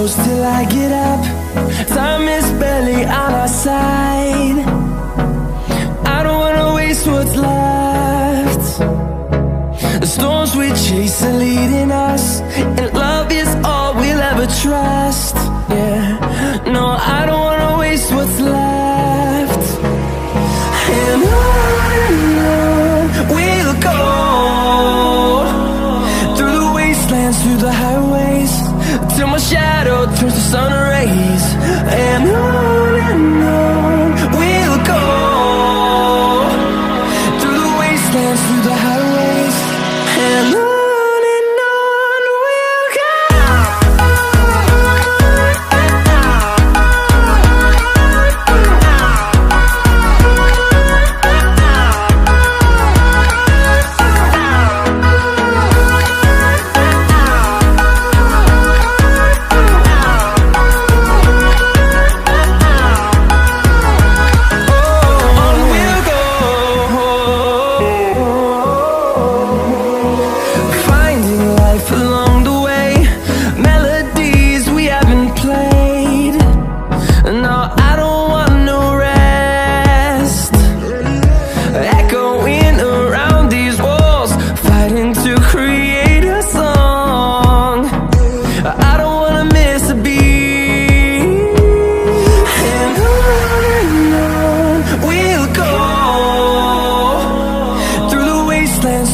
close till I get up. Time is barely on our side. I don't wanna waste what's left. The storms we chase are leading us, and love is all we'll ever trust. Yeah, no, I don't wanna waste what's left. And on we'll go, through the wastelands, through the highways, till my shadow turns to sun rays. And on we'll go, through the wastelands, through the highways, and on we'll go.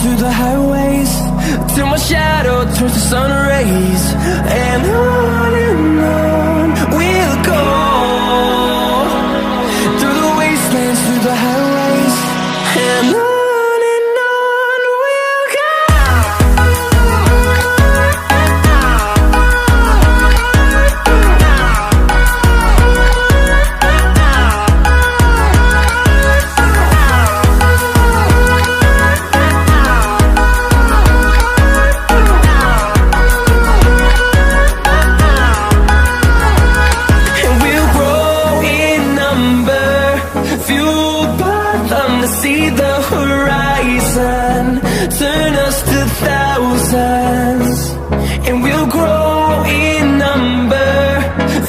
Through the highways, till my shadow turns to sun rays. And on we'll go, through the wastelands, through the highways, and on we'll go. See the horizon, turn us to thousands, and we'll grow in number,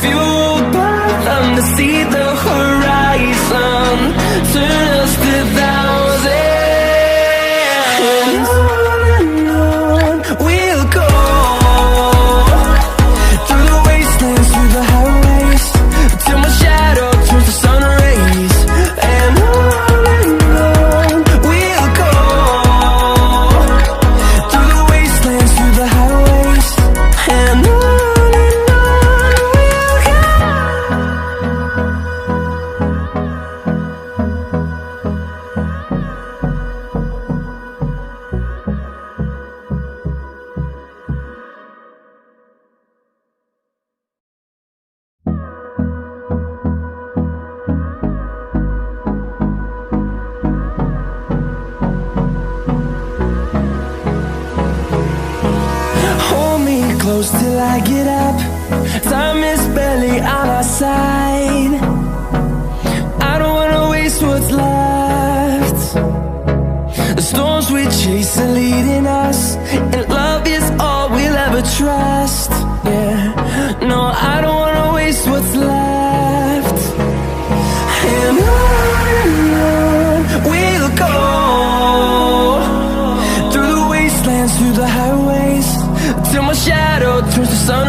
fueled by them. To see the horizon, turn us to thousands, and on we'll go, through the wastelands, through the highways, till my shadow turns to sun rays. And close till I get up. Time is barely on our side. I don't wanna waste what's left. The storms we chase are leading us, and love is all we'll ever trust. Yeah, no, I don't wanna waste what's left. And on we'll go, through the wastelands, through the highways, till my shadow turns to sun